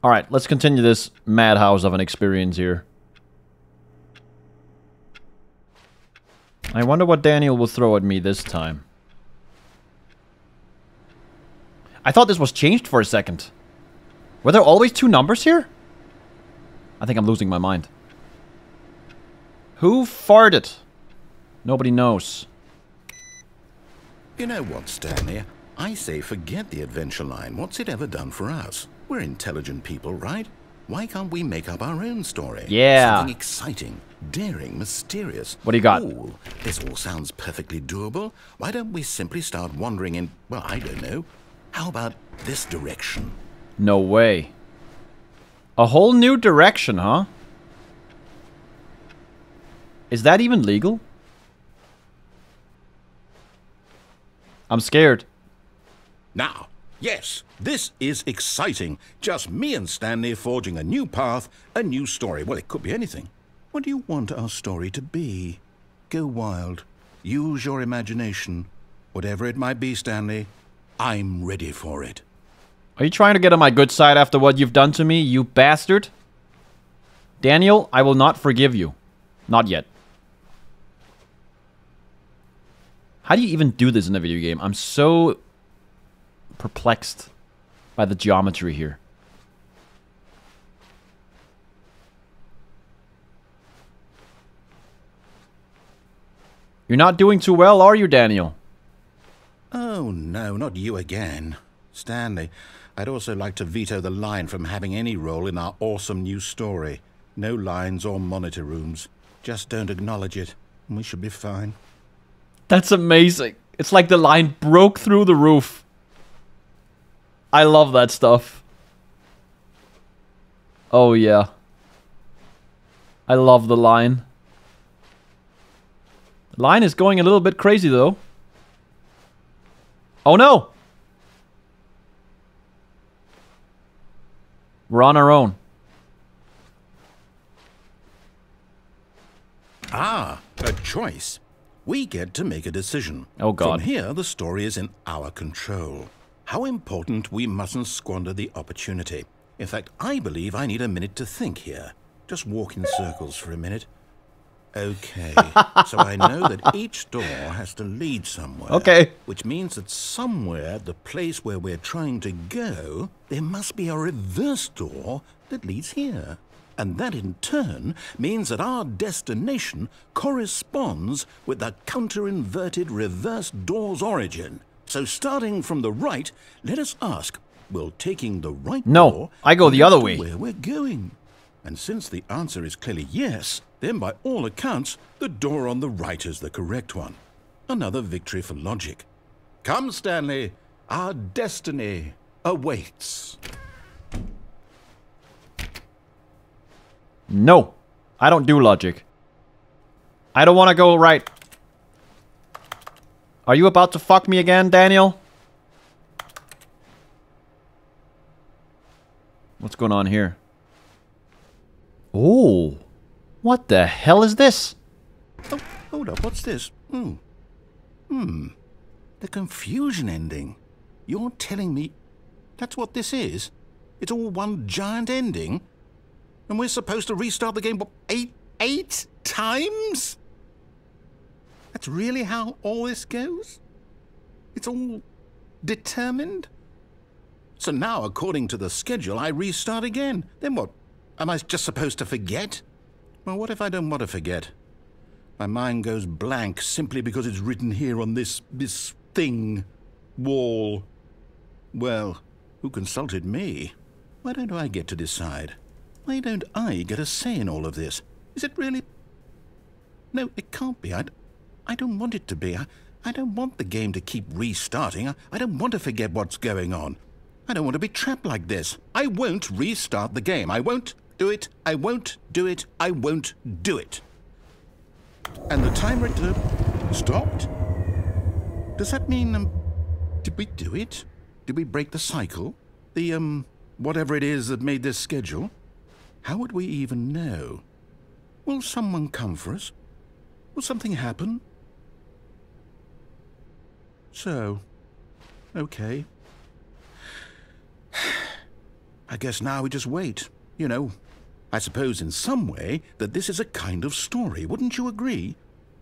Alright, let's continue this madhouse of an experience here. I wonder what Daniel will throw at me this time. I thought this was changed for a second. Were there always 2 numbers here? I think I'm losing my mind. Who farted? Nobody knows. You know what, Stanley? I say forget the adventure line. What's it ever done for us? We're intelligent people, right? Why can't we make up our own story? Yeah. Something exciting, daring, mysterious. What do you got? Ooh, this all sounds perfectly doable. Why don't we simply start wandering in, well, I don't know. How about this direction? No way. A whole new direction, huh? Is that even legal? I'm scared. Now, yes, this is exciting. Just me and Stanley forging a new path, a new story. Well, it could be anything. What do you want our story to be? Go wild. Use your imagination. Whatever it might be, Stanley, I'm ready for it. Are you trying to get on my good side after what you've done to me, you bastard? Daniel, I will not forgive you. Not yet. How do you even do this in a video game? I'm so perplexed by the geometry here. You're not doing too well, are you, Daniel? Oh, no, not you again. Stanley, I'd also like to veto the line from having any role in our awesome new story. No lines or monitor rooms. Just don't acknowledge it, and we should be fine. That's amazing. It's like the line broke through the roof. I love that stuff. Oh, yeah. I love the line. The line is going a little bit crazy, though. Oh, no! We're on our own. Ah, a choice. We get to make a decision. Oh, God. From here, the story is in our control. How important, we mustn't squander the opportunity. In fact, I believe I need a minute to think here. Just walk in circles for a minute. Okay, so I know that each door has to lead somewhere. Okay. Which means that somewhere, the place where we're trying to go, there must be a reverse door that leads here. And that in turn means that our destination corresponds with the counter-inverted reverse door's origin. So starting from the right, let us ask, will taking the right door... I go the other way. ...where we're going? And since the answer is clearly yes, then by all accounts, the door on the right is the correct one. Another victory for logic. Come, Stanley, our destiny awaits. No, I don't do logic. I don't want to go right. Are you about to fuck me again, Daniel? What's going on here? Oh, what the hell is this? Oh, hold up, what's this? The confusion ending. You're telling me that's what this is? It's all one giant ending? And we're supposed to restart the game, what, eight times? That's really how all this goes? It's all determined? So now, according to the schedule, I restart again. Then what? Am I just supposed to forget? Well, what if I don't want to forget? My mind goes blank simply because it's written here on this thing, wall. Well, who consulted me? Why don't I get to decide? Why don't I get a say in all of this? Is it really... No, it can't be. I don't want it to be. I don't want the game to keep restarting. I don't want to forget what's going on. I don't want to be trapped like this. I won't restart the game. I won't do it. I won't do it. I won't do it. And the timer stopped? Does that mean, did we do it? Did we break the cycle? The, whatever it is that made this schedule? How would we even know? Will someone come for us? Will something happen? So, okay. I guess now we just wait. You know, I suppose in some way that this is a kind of story, wouldn't you agree?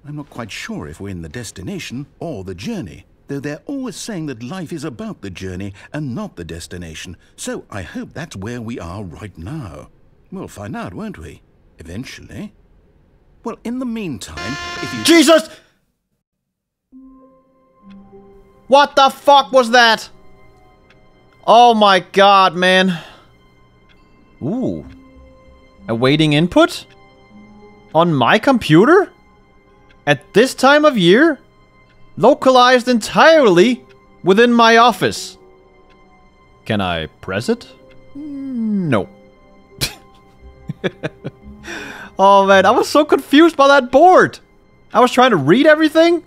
I'm not quite sure if we're in the destination or the journey, though they're always saying that life is about the journey and not the destination, so I hope that's where we are right now. We'll find out, won't we? Eventually. Well, in the meantime, if you... Jesus! What the fuck was that? Oh my god, man. Ooh. Awaiting input? On my computer? At this time of year? Localized entirely within my office. Can I press it? No. Oh man, I was so confused by that board. I was trying to read everything.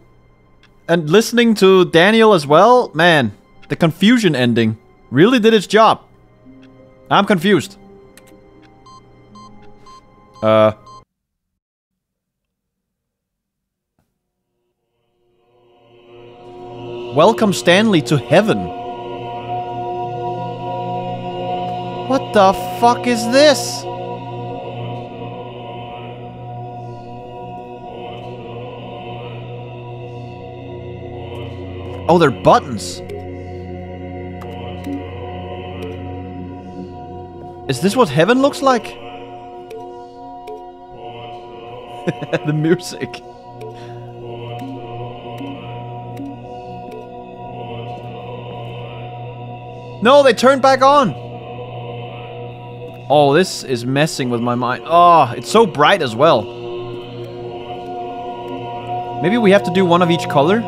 And listening to Daniel as well. Man, the confusion ending really did its job. I'm confused. Welcome Stanley to heaven. What the fuck is this? Oh, they're buttons. Is this what heaven looks like? The music. No, they turned back on. Oh, this is messing with my mind. Oh, it's so bright as well. Maybe we have to do one of each color.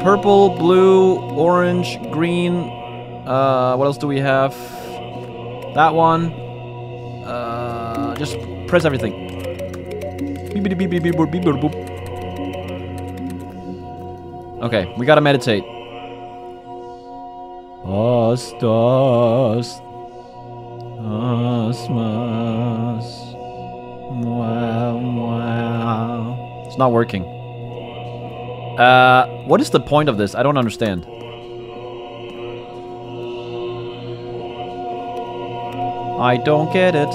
Purple, blue, orange, green. What else do we have? That one. Just press everything. Okay, we gotta meditate. Astas. Asmas. Wow, wow. It's not working. What is the point of this? I don't understand. I don't get it.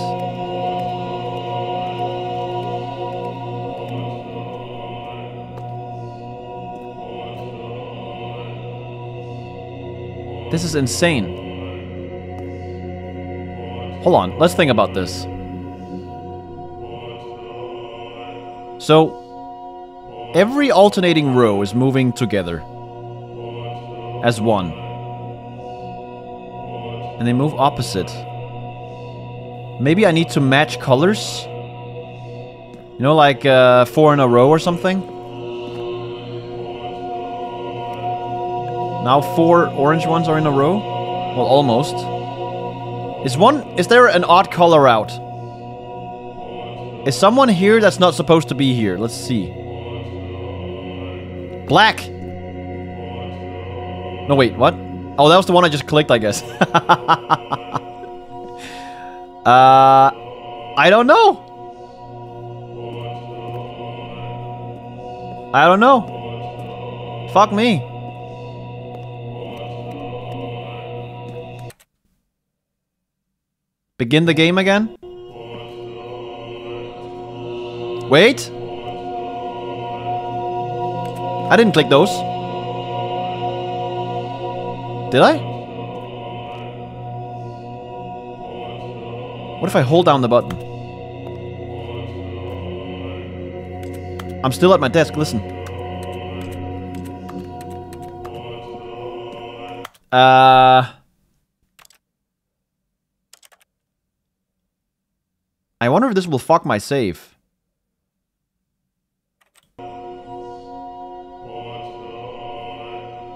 This is insane. Hold on, let's think about this. So, every alternating row is moving together as one. And they move opposite. Maybe I need to match colors? You know, like 4 in a row or something? Now 4 orange ones are in a row? Well, almost. Is there an odd color out? Is someone here that's not supposed to be here? Let's see. Black! No, wait, what? Oh, that was the one I just clicked, I guess. I don't know. I don't know. Fuck me. Begin the game again? Wait! I didn't click those. Did I? What if I hold down the button? I'm still at my desk, listen. I wonder if this will fuck my save.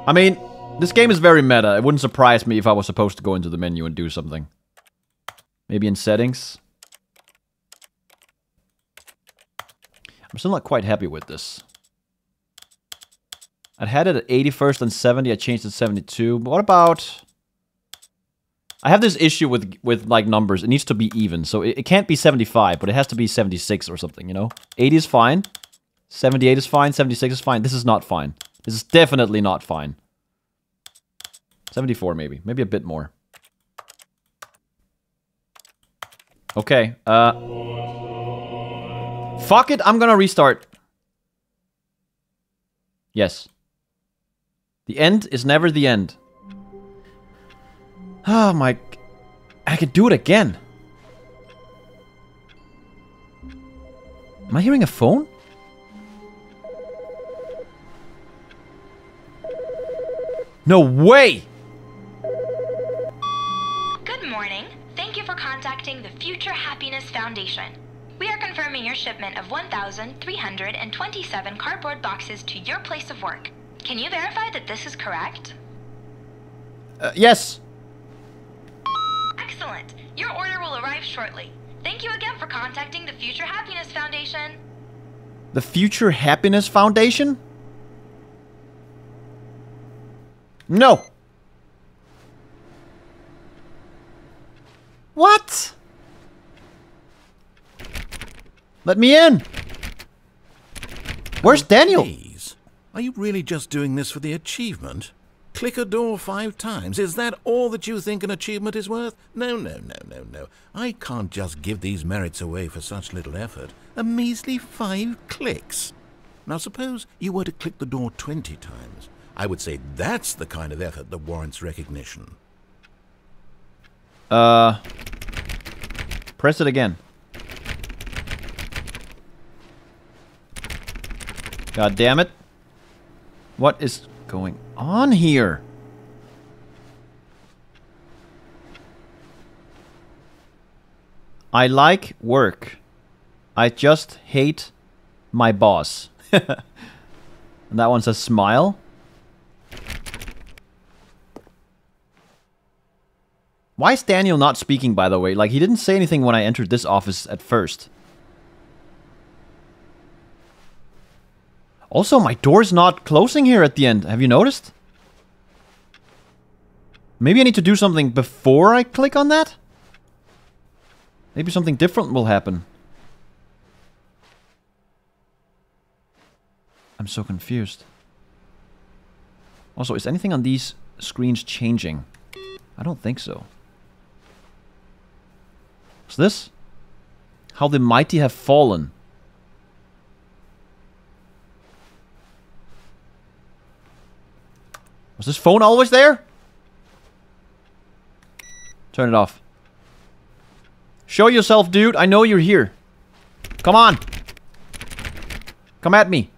I mean, this game is very meta. It wouldn't surprise me if I was supposed to go into the menu and do something. Maybe in settings. I'm still not quite happy with this. I had it at 81st and 70. I changed it to 72. But what about... I have this issue with like numbers. It needs to be even. So it can't be 75, but it has to be 76 or something, you know? 80 is fine. 78 is fine. 76 is fine. This is not fine. This is definitely not fine. 74 maybe. Maybe a bit more. Okay, fuck it, I'm gonna restart. Yes. The end is never the end. Oh my... I could do it again. Am I hearing a phone? No way! Good morning. Thank you for contacting the Future Happiness Foundation. We are confirming your shipment of 1,327 cardboard boxes to your place of work. Can you verify that this is correct? Yes. Excellent. Your order will arrive shortly. Thank you again for contacting the Future Happiness Foundation. The Future Happiness Foundation? No. What? Let me in. Where's Daniel? Please. Are you really just doing this for the achievement? Click a door 5 times. Is that all that you think an achievement is worth? No, no, no, no, no. I can't just give these merits away for such little effort. A measly 5 clicks. Now suppose you were to click the door 20 times. I would say that's the kind of effort that warrants recognition. Press it again. God damn it. What is going on here? I like work. I just hate my boss. And that one says smile. Why is Daniel not speaking, by the way? Like, he didn't say anything when I entered this office at first. Also, my door's not closing here at the end. Have you noticed? Maybe I need to do something before I click on that? Maybe something different will happen. I'm so confused. Also, is anything on these screens changing? I don't think so. What's this? How the mighty have fallen. Was this phone always there? Turn it off. Show yourself, dude. I know you're here. Come on. Come at me.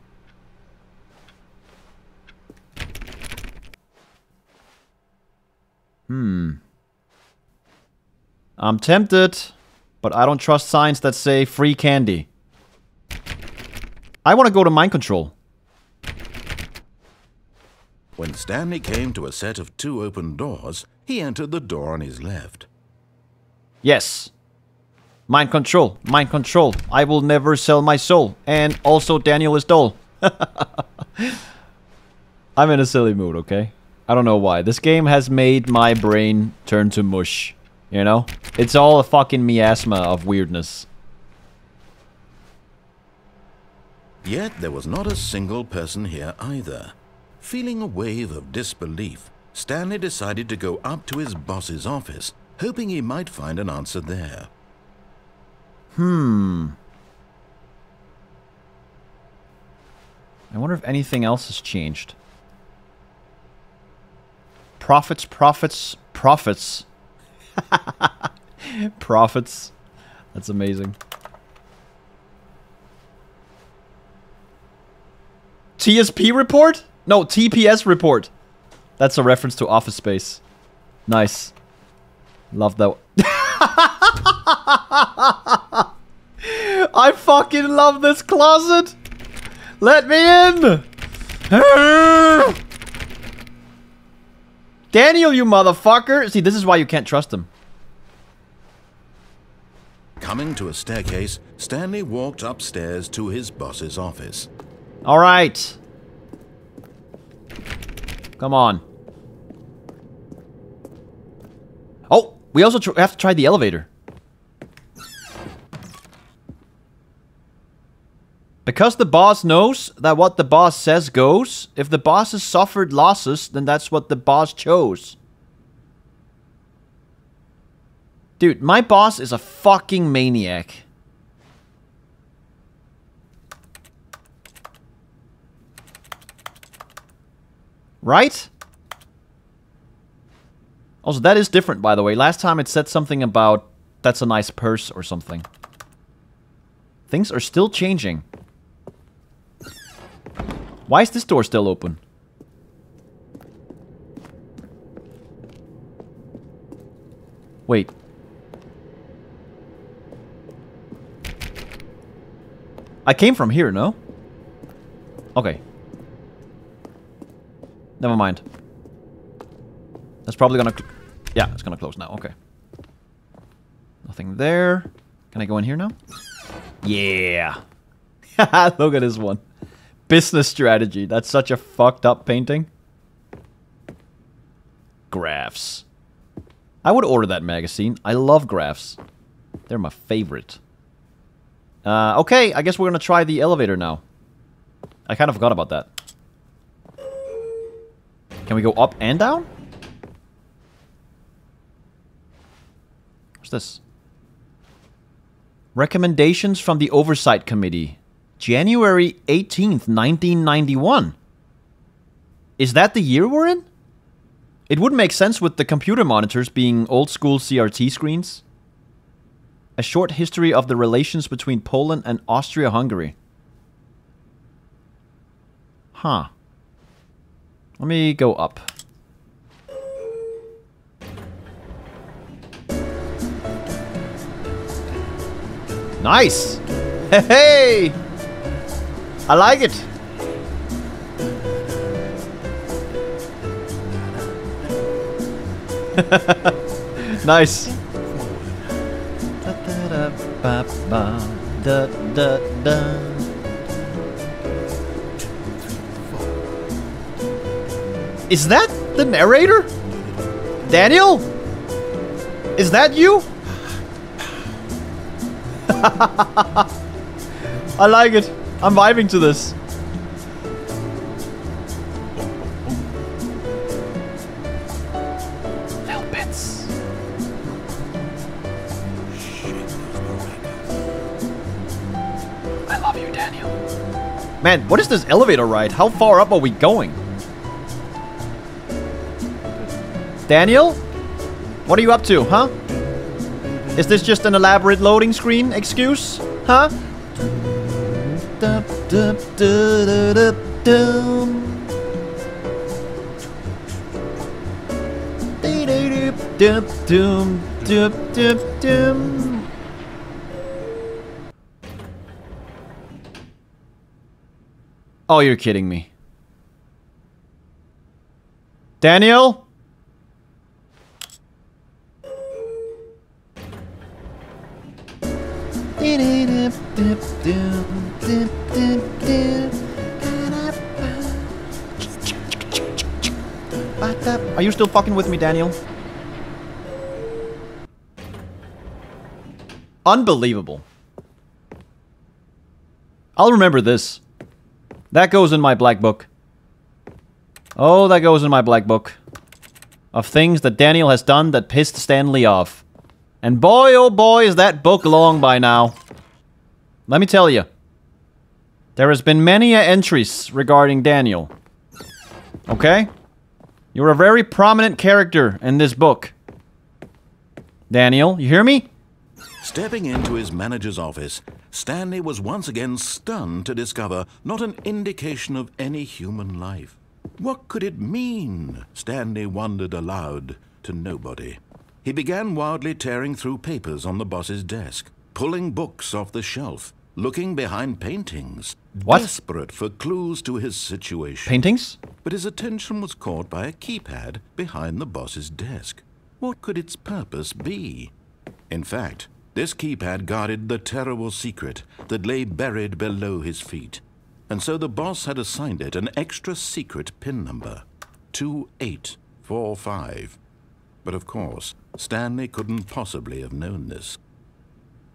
I'm tempted, but I don't trust signs that say free candy. I want to go to mind control. When Stanley came to a set of 2 open doors, he entered the door on his left. Yes. Mind control. Mind control. I will never sell my soul. And also Daniel is dull. I'm in a silly mood, okay? I don't know why. This game has made my brain turn to mush. You know? It's all a fucking miasma of weirdness. Yet there was not a single person here either. Feeling a wave of disbelief, Stanley decided to go up to his boss's office, hoping he might find an answer there. I wonder if anything else has changed. Profits, profits, profits. Profits. That's amazing. TSP report? No, TPS report. That's a reference to Office Space. Nice. Love that. I fucking love this closet. Let me in. Daniel, you motherfucker. See, this is why you can't trust him. Coming to a staircase, Stanley walked upstairs to his boss's office. All right. Come on. Oh, we also have to try the elevator. Because the boss knows that what the boss says goes, if the boss has suffered losses, then that's what the boss chose. Dude, my boss is a fucking maniac. Right? Also, that is different, by the way. Last time it said something about, that's a nice purse or something. Things are still changing. Why is this door still open? Wait. I came from here, no? Okay. Never mind. That's probably gonna... Yeah, it's gonna close now. Okay. Nothing there. Can I go in here now? Yeah. Look at this one. Business strategy. That's such a fucked up painting. Graphs. I would order that magazine. I love graphs. They're my favorite. Okay, I guess we're gonna try the elevator now. I kind of forgot about that. Can we go up and down? What's this? Recommendations from the Oversight Committee. January 18th, 1991. Is that the year we're in? It would make sense with the computer monitors being old-school CRT screens. A short history of the relations between Poland and Austria-Hungary. Huh. Let me go up. Nice! Hey, hey! I like it! Nice! Is that the narrator? Daniel? Is that you? I like it. I'm vibing to this. Little bits. I love you, Daniel. Man, what is this elevator ride? How far up are we going? Daniel? What are you up to, huh? Is this just an elaborate loading screen excuse? Huh? Oh, you're kidding me. Daniel? Are you still fucking with me, Daniel? Unbelievable. I'll remember this. That goes in my black book. Oh, that goes in my black book. Of things that Daniel has done that pissed Stanley off. And boy, oh boy, is that book long by now. Let me tell you. There has been many entries regarding Daniel. Okay? You're a very prominent character in this book. Daniel, you hear me? Stepping into his manager's office, Stanley was once again stunned to discover not an indication of any human life. What could it mean? Stanley wondered aloud to nobody. He began wildly tearing through papers on the boss's desk, pulling books off the shelf, looking behind paintings, what? Desperate for clues to his situation. Paintings? But his attention was caught by a keypad behind the boss's desk. What could its purpose be? In fact, this keypad guarded the terrible secret that lay buried below his feet. And so the boss had assigned it an extra secret PIN number, 2845. But of course, Stanley couldn't possibly have known this.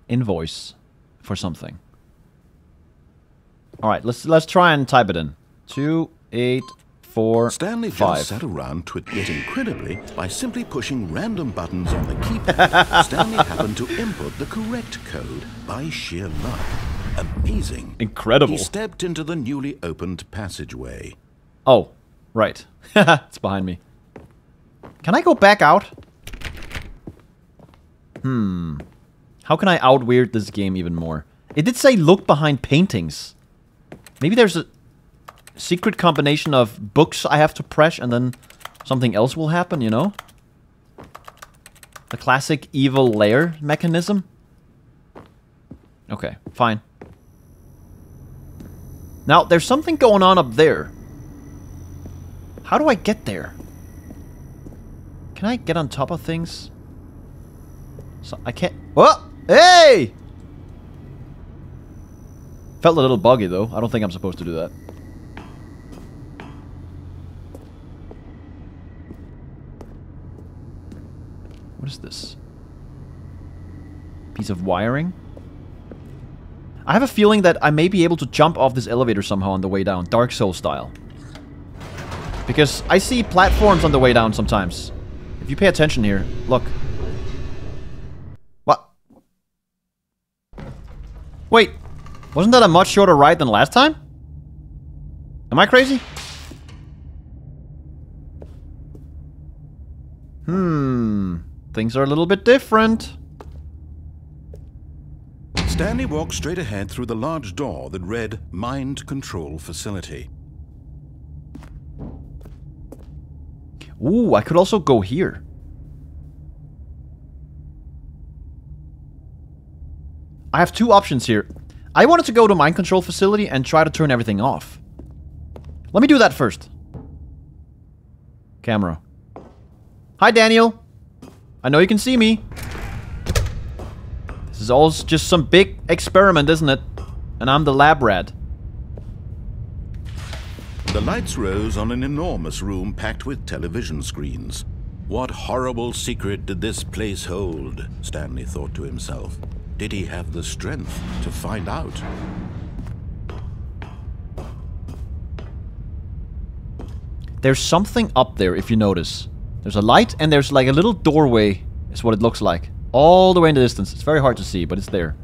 Invoice for something. Alright, let's try and type it in. 2845. 4, Stanley 5. just sat around yet incredibly, by simply pushing random buttons on the keypad, Stanley happened to input the correct code by sheer luck. Amazing. Incredible. He stepped into the newly opened passageway. Oh, right. It's behind me. Can I go back out? How can I out-weird this game even more? It did say look behind paintings. Maybe there's a secret combination of books I have to press and then something else will happen, you know? The classic evil lair mechanism. Okay, fine. Now, there's something going on up there. How do I get there? Can I get on top of things? So I can't... Oh! Hey! Felt a little buggy, though. I don't think I'm supposed to do that. What is this? Piece of wiring? I have a feeling that I may be able to jump off this elevator somehow on the way down, Dark Souls style. Because I see platforms on the way down sometimes. If you pay attention here, look. What? Wait, wasn't that a much shorter ride than last time? Am I crazy? Things are a little bit different. Stanley walked straight ahead through the large door that read Mind Control Facility. Ooh, I could also go here. I have two options here. I wanted to go to Mind Control Facility and try to turn everything off. Let me do that first. Camera. Hi, Daniel. I know you can see me. This is all just some big experiment, isn't it? And I'm the lab rat. The lights rose on an enormous room packed with television screens. What horrible secret did this place hold? Stanley thought to himself. Did he have the strength to find out? There's something up there, if you notice. There's a light, and there's like a little doorway, is what it looks like. All the way in the distance. It's very hard to see, but it's there.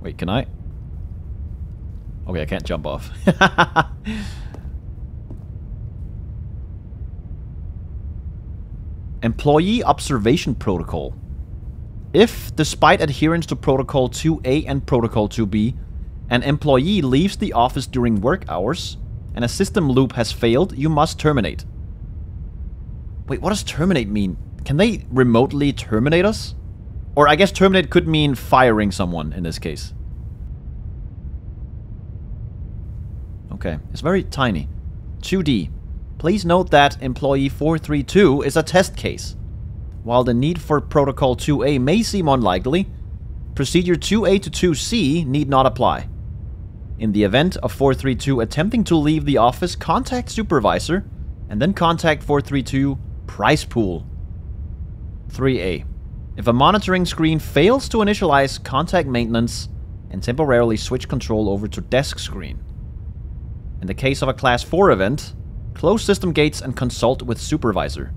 Wait, can I? Okay, I can't jump off. Employee Observation Protocol. If, despite adherence to Protocol 2A and Protocol 2B, an employee leaves the office during work hours, and a system loop has failed, you must terminate. Wait, what does terminate mean? Can they remotely terminate us? Or I guess terminate could mean firing someone in this case. Okay, it's very tiny. 2D. Please note that employee 432 is a test case. While the need for Protocol 2A may seem unlikely, Procedure 2A to 2C need not apply. In the event of 432 attempting to leave the office, contact supervisor, and then contact 432 price pool. 3A. If a monitoring screen fails to initialize, contact maintenance and temporarily switch control over to desk screen. In the case of a Class 4 event, close system gates and consult with supervisor.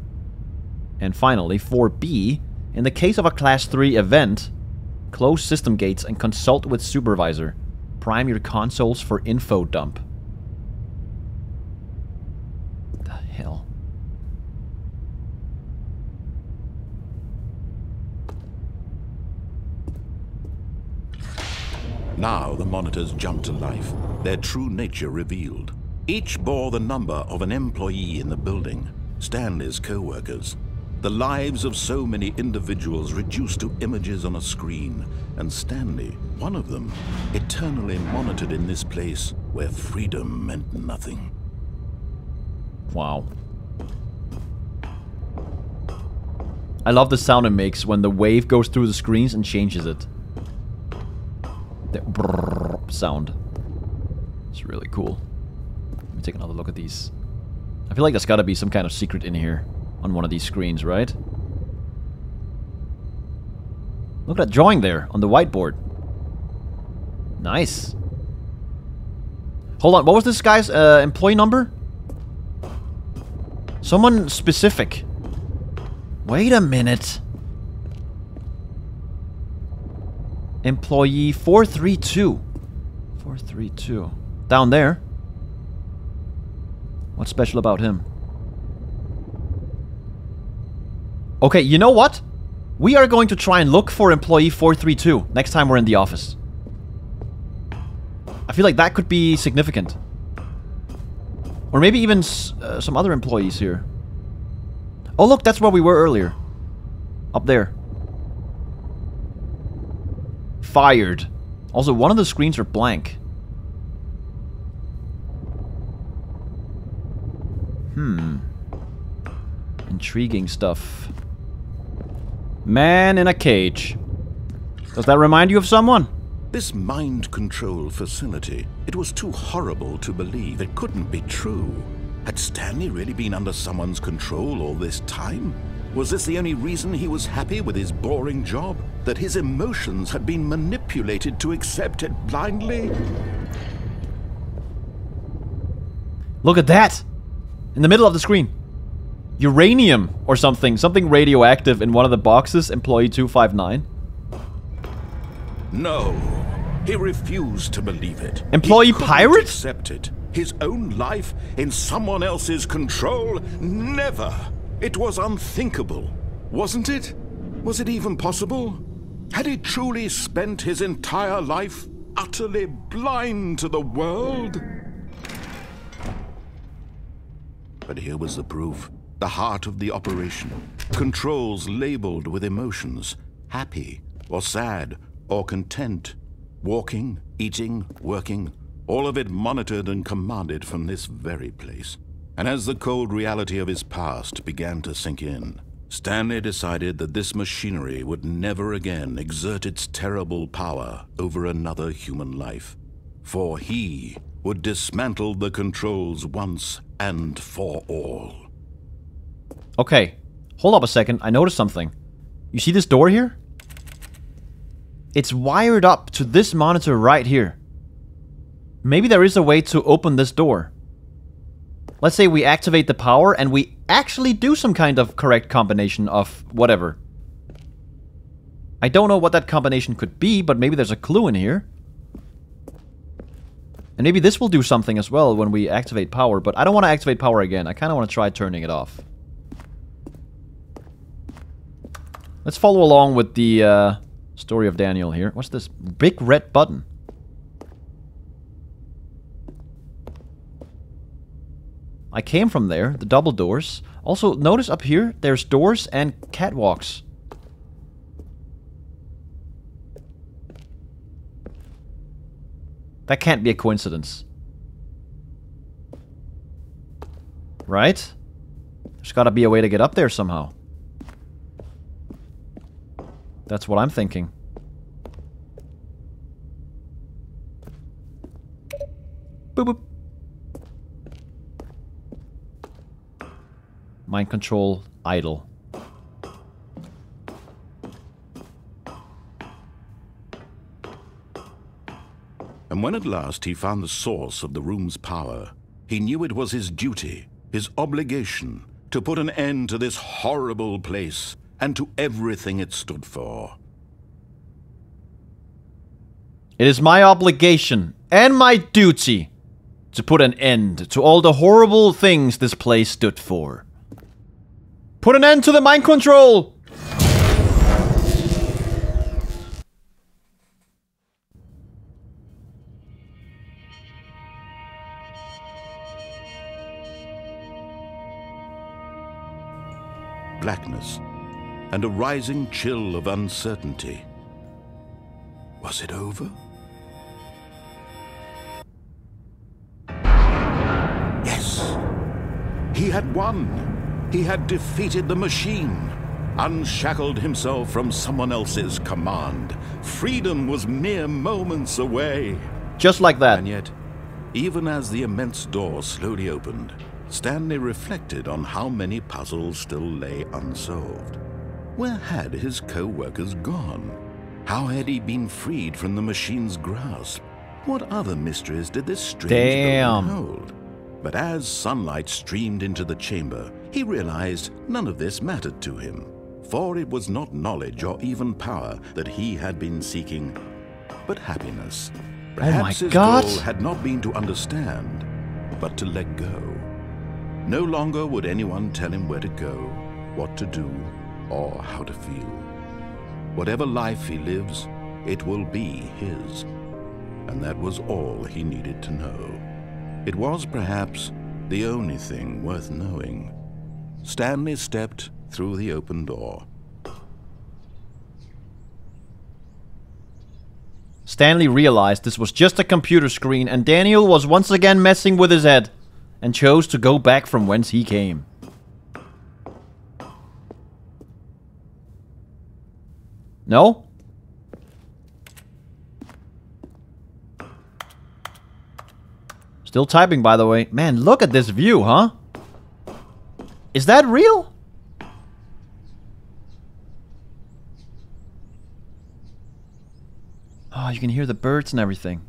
And finally, 4B. In the case of a Class 3 event, close system gates and consult with supervisor. Prime your consoles for info dump. What the hell? Now the monitors jumped to life, their true nature revealed. Each bore the number of an employee in the building, Stanley's co-workers. The lives of so many individuals reduced to images on a screen, and Stanley, one of them, eternally monitored in this place where freedom meant nothing. Wow. I love the sound it makes when the wave goes through the screens and changes it. The brrrr sound. It's really cool. Let me take another look at these. I feel like there's gotta be some kind of secret in here on one of these screens, right? Look at that drawing there on the whiteboard. Nice. Hold on, what was this guy's employee number? Someone specific. Wait a minute. Employee 432. 432. Down there. What's special about him? Okay, you know what? We are going to try and look for employee 432 next time we're in the office. I feel like that could be significant. Or maybe even some other employees here. Oh look, that's where we were earlier. Up there. Fired. Also, one of the screens are blank. Intriguing stuff. Man in a cage. Does that remind you of someone? This mind control facility, it was too horrible to believe. It couldn't be true. Had Stanley really been under someone's control all this time? Was this the only reason he was happy with his boring job? That his emotions had been manipulated to accept it blindly? Look at that! In the middle of the screen. Uranium or something. Something radioactive in one of the boxes. Employee 259. No. He refused to believe it. Employee pirate? Accept it. His own life in someone else's control? Never. It was unthinkable. Wasn't it? Was it even possible? Had he truly spent his entire life utterly blind to the world? But here was the proof. The heart of the operation. Controls labeled with emotions. Happy, or sad, or content. Walking, eating, working. All of it monitored and commanded from this very place. And as the cold reality of his past began to sink in, Stanley decided that this machinery would never again exert its terrible power over another human life. For he would dismantle the controls once and for all. Okay, hold up a second. I noticed something. You see this door here? It's wired up to this monitor right here. Maybe there is a way to open this door. Let's say we activate the power and we actually do some kind of correct combination of whatever. I don't know what that combination could be, but maybe there's a clue in here. And maybe this will do something as well when we activate power, but I don't want to activate power again. I kind of want to try turning it off. Let's follow along with the story of Daniel here. What's this big red button? I came from there, the double doors. Also, notice up here, there's doors and catwalks. That can't be a coincidence. Right? There's gotta be a way to get up there somehow. That's what I'm thinking. Boop boop. Mind control idle. And when at last he found the source of the room's power, he knew it was his duty, his obligation, to put an end to this horrible place and to everything it stood for. It is my obligation and my duty to put an end to all the horrible things this place stood for. Put an end to the mind control! Blackness and a rising chill of uncertainty. Was it over? Yes! He had won! He had defeated the machine, unshackled himself from someone else's command. Freedom was mere moments away. Just like that. And yet, even as the immense door slowly opened, Stanley reflected on how many puzzles still lay unsolved. Where had his co-workers gone? How had he been freed from the machine's grasp? What other mysteries did this strange Damn. building hold? But as sunlight streamed into the chamber, he realized none of this mattered to him, for it was not knowledge or even power that he had been seeking, but happiness. Perhaps his God. goal had not been to understand, but to let go. No longer would anyone tell him where to go, what to do, or how to feel. Whatever life he lives, it will be his. And that was all he needed to know. It was perhaps the only thing worth knowing. Stanley stepped through the open door. Stanley realized this was just a computer screen and Daniel was once again messing with his head and chose to go back from whence he came. No? Still typing, by the way. Man, look at this view, huh? Is that real? Oh, you can hear the birds and everything.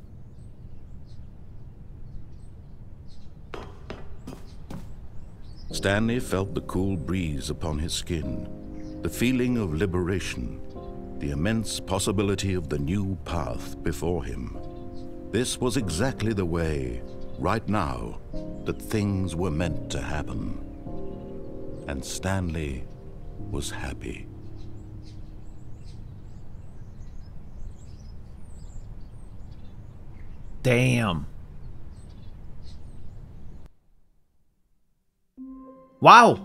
Stanley felt the cool breeze upon his skin, the feeling of liberation, the immense possibility of the new path before him. This was exactly the way, right now, that things were meant to happen. And Stanley was happy. Damn. Wow.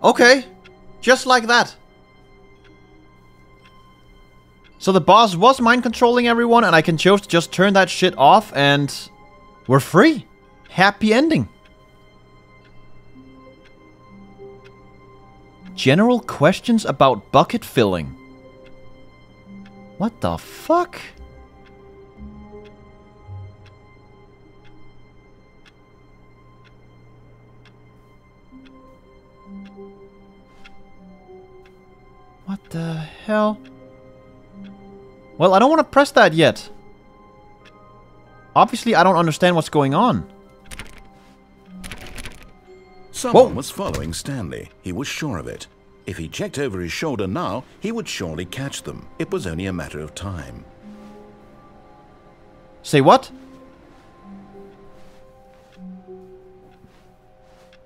Okay. Just like that. So the boss was mind controlling everyone and I can choose to just turn that shit off and we're free. Happy ending. General questions about bucket filling. What the fuck? What the hell? Well, I don't want to press that yet. Obviously, I don't understand what's going on. Someone was following Stanley. He was sure of it. If he checked over his shoulder now, he would surely catch them. It was only a matter of time. Say what?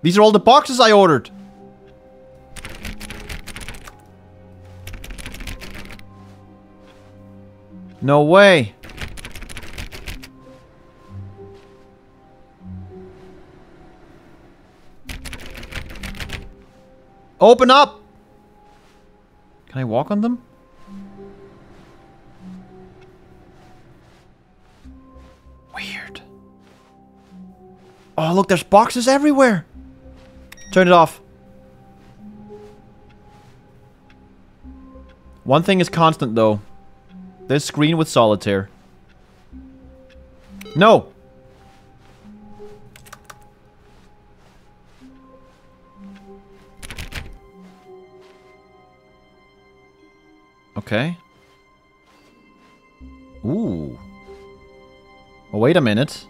These are all the boxes I ordered. No way. Open up! Can I walk on them? Weird. Oh, look, there's boxes everywhere. Turn it off. One thing is constant, though. This screen with solitaire. No! Okay. Ooh. Well, wait a minute.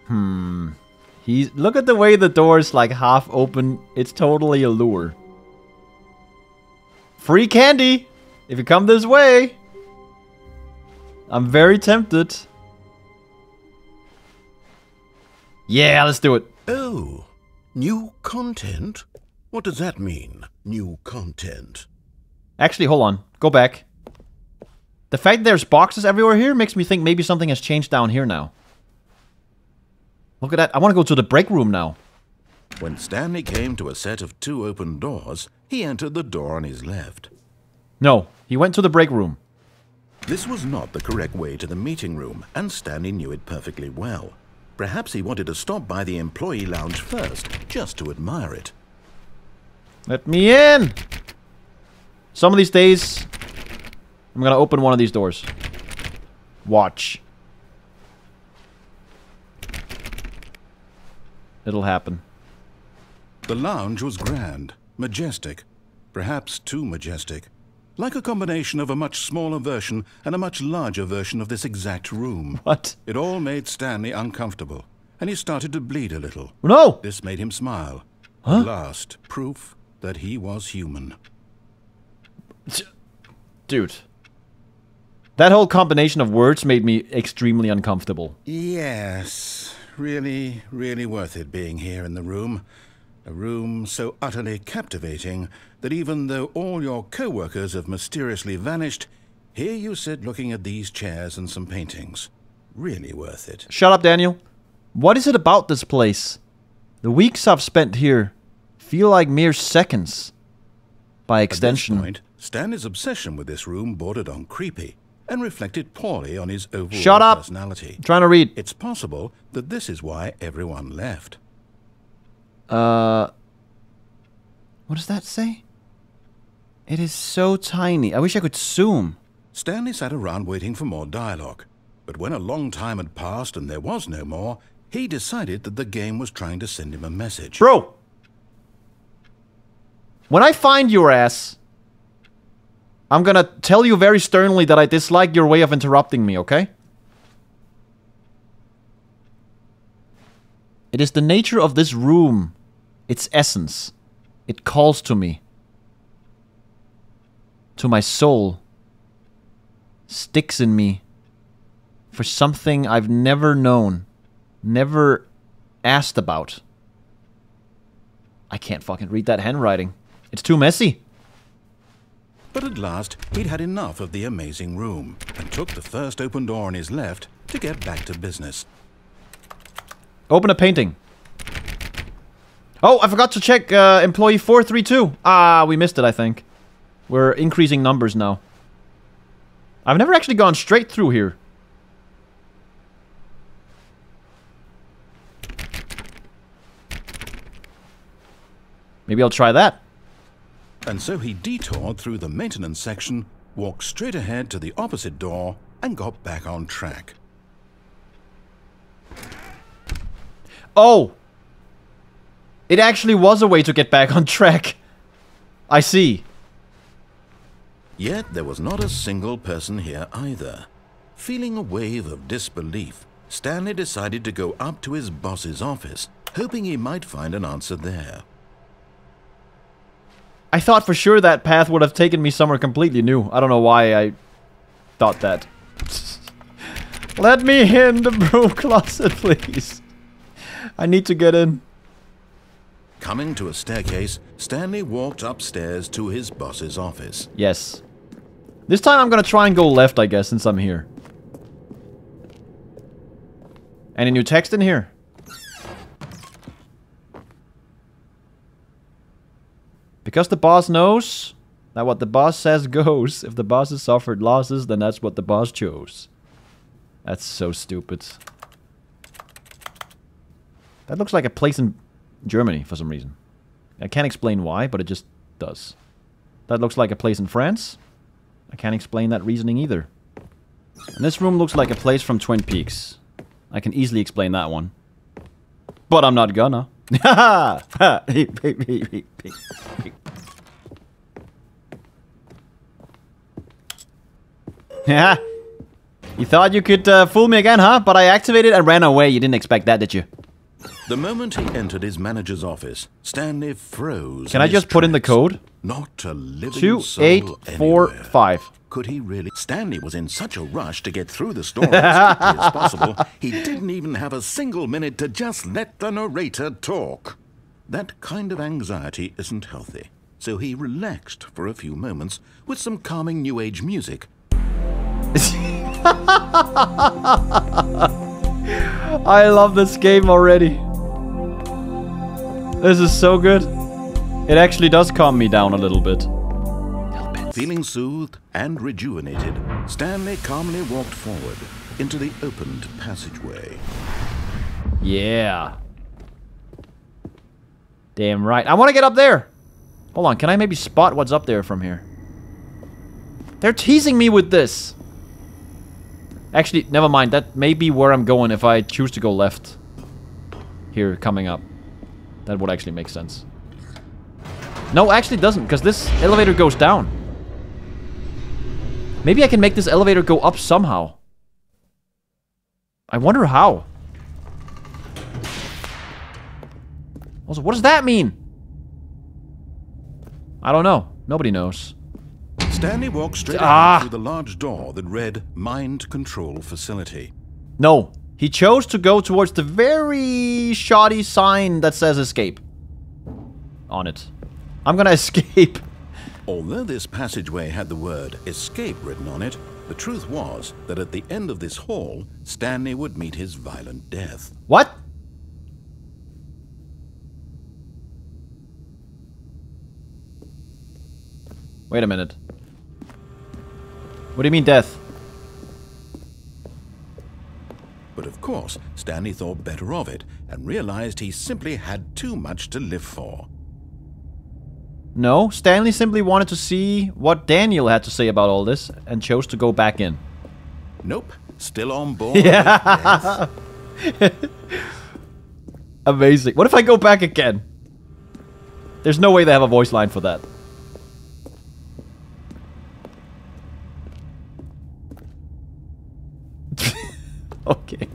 Look at the way the door is like half open. It's totally a lure. Free candy! If you come this way. I'm very tempted. Yeah, let's do it. Oh, new content? What does that mean, new content? Actually, hold on. Go back. The fact there's boxes everywhere here makes me think maybe something has changed down here now. Look at that. I want to go to the break room now. When Stanley came to a set of 2 open doors, he entered the door on his left. No, he went to the break room. This was not the correct way to the meeting room, and Stanley knew it perfectly well. Perhaps he wanted to stop by the employee lounge first, just to admire it. Let me in! Some of these days, I'm gonna open one of these doors. Watch. It'll happen. The lounge was grand, majestic, perhaps too majestic. like a combination of a much smaller version and a much larger version of this exact room. What? It all made Stanley uncomfortable, and he started to bleed a little. No! This made him smile. Huh? At last, proof that he was human. Dude. That whole combination of words made me extremely uncomfortable. Yes, really, really worth it being here in the room. A room so utterly captivating that even though all your co-workers have mysteriously vanished, here you sit looking at these chairs and some paintings. Really worth it. Shut up, Daniel. What is it about this place? The weeks I've spent here feel like mere seconds. By extension. At this point, Stanley's obsession with this room bordered on creepy and reflected poorly on his overall personality. I'm trying to read. It's possible that this is why everyone left. What does that say? It is so tiny. I wish I could zoom. Stanley sat around waiting for more dialogue. But when a long time had passed and there was no more, he decided that the game was trying to send him a message. Bro! When I find your ass, I'm gonna tell you very sternly that I dislike your way of interrupting me, okay? It is the nature of this room. Its essence. It calls to me. To my soul. Sticks in me. For something I've never known. Never asked about. I can't fucking read that handwriting. It's too messy. But at last, he'd had enough of the amazing room and took the first open door on his left to get back to business. Open a painting. Oh, I forgot to check employee 432. Ah, we missed it, I think. We're increasing numbers now. I've never actually gone straight through here. Maybe I'll try that. And so he detoured through the maintenance section, walked straight ahead to the opposite door, and got back on track. Oh! It actually was a way to get back on track. I see. Yet there was not a single person here either. Feeling a wave of disbelief, Stanley decided to go up to his boss's office, hoping he might find an answer there. I thought for sure that path would have taken me somewhere completely new. I don't know why I thought that. Let me in the broom closet, please. I need to get in. Coming to a staircase, Stanley walked upstairs to his boss's office. Yes. This time I'm gonna try and go left, I guess, since I'm here. Any new text in here? Because the boss knows that what the boss says goes. If the boss has suffered losses, then that's what the boss chose. That's so stupid. That looks like a place in Germany for some reason. I can't explain why, but it just does. That looks like a place in France. I can't explain that reasoning either. And this room looks like a place from Twin Peaks. I can easily explain that one. But I'm not gonna. Yeah. You thought you could fool me again, huh? But I activated and ran away. You didn't expect that, did you? The moment he entered his manager's office, Stanley froze. Can I just put in the code? Not a living soul 2845. Could he really? Stanley was in such a rush to get through the story as quickly as possible, he didn't even have a single minute to just let the narrator talk. That kind of anxiety isn't healthy, so he relaxed for a few moments with some calming new age music. I love this game already. This is so good. It actually does calm me down a little bit. Feeling soothed and rejuvenated, Stanley calmly walked forward into the opened passageway. Yeah. Damn right. I want to get up there. Hold on, can I maybe spot what's up there from here? They're teasing me with this. Actually, never mind. That may be where I'm going if I choose to go left. Here, coming up. That would actually make sense. No, actually it doesn't, because this elevator goes down. Maybe I can make this elevator go up somehow. I wonder how. Also, what does that mean? I don't know. Nobody knows. Stanley walked straight ahead through the large door that read Mind Control Facility. No. He chose to go towards the very shoddy sign that says escape on it. I'm gonna escape. Although this passageway had the word escape written on it, the truth was that at the end of this hall, Stanley would meet his violent death. What? Wait a minute. What do you mean death? But of course, Stanley thought better of it and realized he simply had too much to live for. No, Stanley simply wanted to see what Daniel had to say about all this and chose to go back in. Nope, still on board. Yeah. Amazing. What if I go back again? There's no way they have a voice line for that. Okay.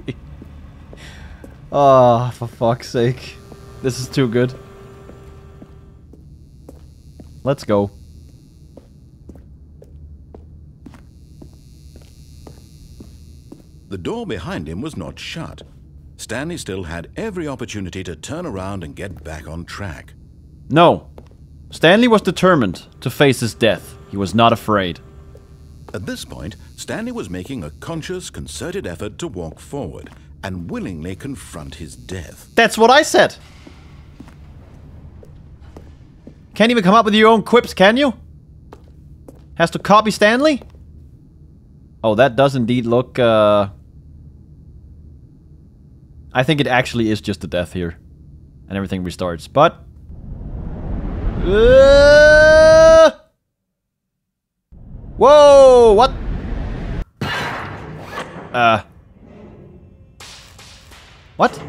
Oh, for fuck's sake. This is too good. Let's go. The door behind him was not shut. Stanley still had every opportunity to turn around and get back on track. No. Stanley was determined to face his death. He was not afraid. At this point, Stanley was making a conscious, concerted effort to walk forward and willingly confront his death. That's what I said. Can't even come up with your own quips, can you? Has to copy Stanley? Oh, that does indeed look, I think it actually is just a death here. And everything restarts, but... Whoa! What? What?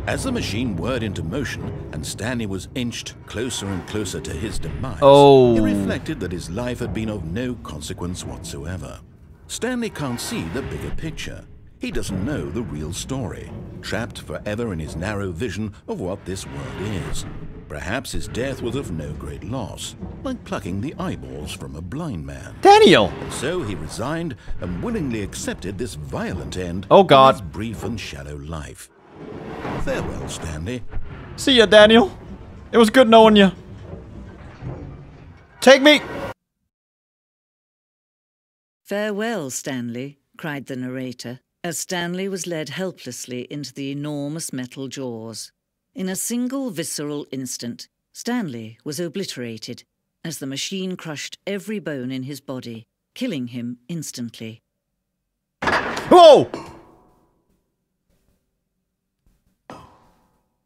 As the machine whirred into motion and Stanley was inched closer and closer to his demise, he reflected that his life had been of no consequence whatsoever. Stanley can't see the bigger picture. He doesn't know the real story, trapped forever in his narrow vision of what this world is. Perhaps his death was of no great loss, like plucking the eyeballs from a blind man. Daniel! And so he resigned and willingly accepted this violent end Oh God. to his brief and shallow life. Farewell, Stanley. See ya, Daniel. It was good knowing you. Take me! Farewell, Stanley, cried the narrator, as Stanley was led helplessly into the enormous metal jaws. In a single visceral instant, Stanley was obliterated as the machine crushed every bone in his body, killing him instantly. Whoa!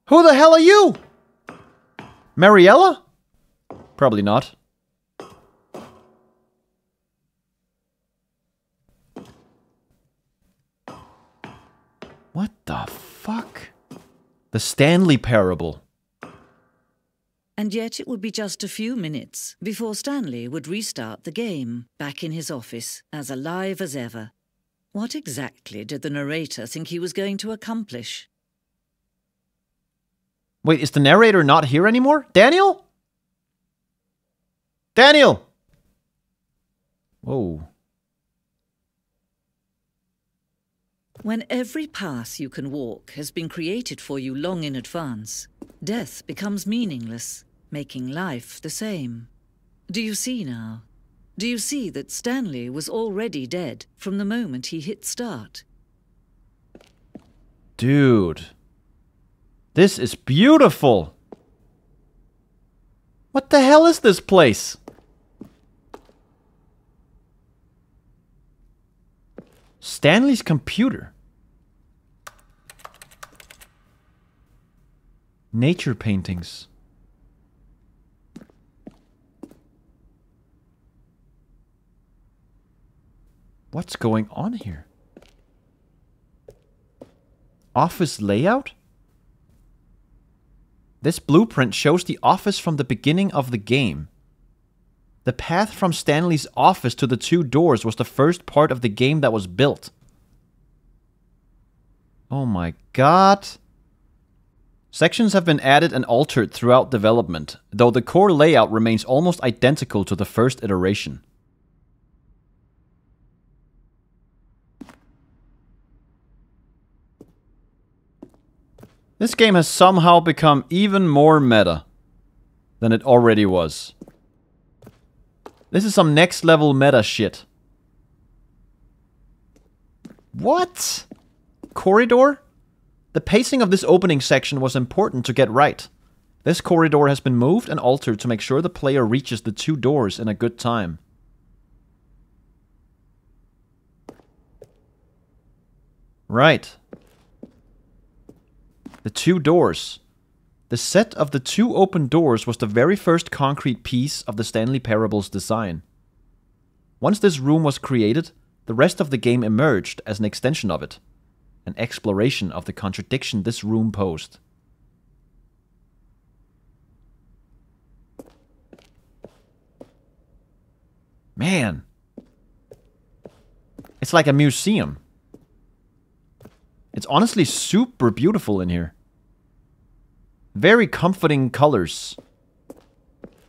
Who the hell are you? Mariella? Probably not. What the fuck? The Stanley Parable. And yet it would be just a few minutes before Stanley would restart the game, back in his office, as alive as ever. What exactly did the narrator think he was going to accomplish? Wait, is the narrator not here anymore? Daniel? Daniel! Whoa. When every path you can walk has been created for you long in advance, death becomes meaningless, making life the same. Do you see now? Do you see that Stanley was already dead from the moment he hit start? Dude. This is beautiful. What the hell is this place? Stanley's computer. Nature paintings. What's going on here? Office layout? This blueprint shows the office from the beginning of the game. The path from Stanley's office to the 2 doors was the first part of the game that was built. Oh my god. Sections have been added and altered throughout development, though the core layout remains almost identical to the first iteration. This game has somehow become even more meta than it already was. This is some next level meta shit. What? Corridor? The pacing of this opening section was important to get right. This corridor has been moved and altered to make sure the player reaches the 2 doors in a good time. Right. The 2 doors. The set of the 2 open doors was the very first concrete piece of the Stanley Parable's design. Once this room was created, the rest of the game emerged as an extension of it. An exploration of the contradiction this room posed. Man. It's like a museum. It's honestly super beautiful in here. Very comforting colors.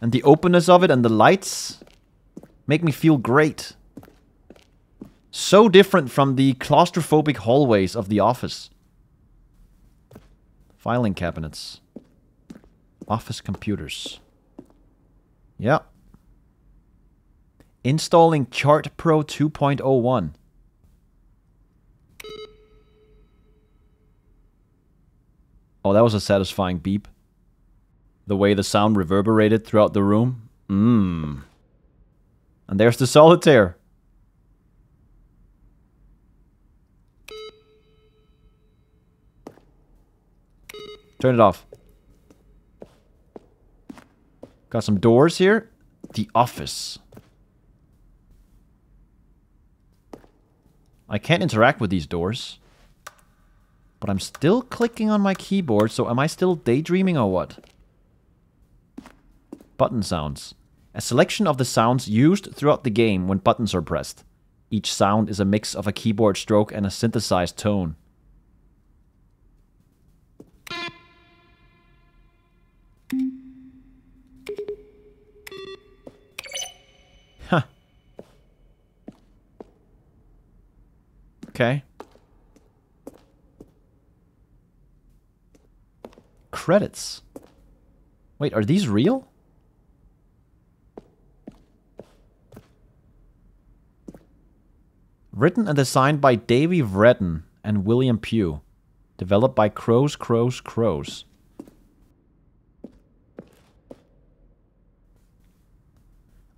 And the openness of it and the lights make me feel great. So different from the claustrophobic hallways of the office. Filing cabinets. Office computers. Yeah. Installing Chart Pro 2.01. Oh, that was a satisfying beep. The way the sound reverberated throughout the room. And there's the solitaire. Turn it off. Got some doors here. The office. I can't interact with these doors. But I'm still clicking on my keyboard, so am I still daydreaming or what? Button sounds. A selection of the sounds used throughout the game when buttons are pressed. Each sound is a mix of a keyboard stroke and a synthesized tone. Huh. Okay. Credits. Wait, are these real? Written and designed by Davey Vredden and William Pugh. Developed by Crows.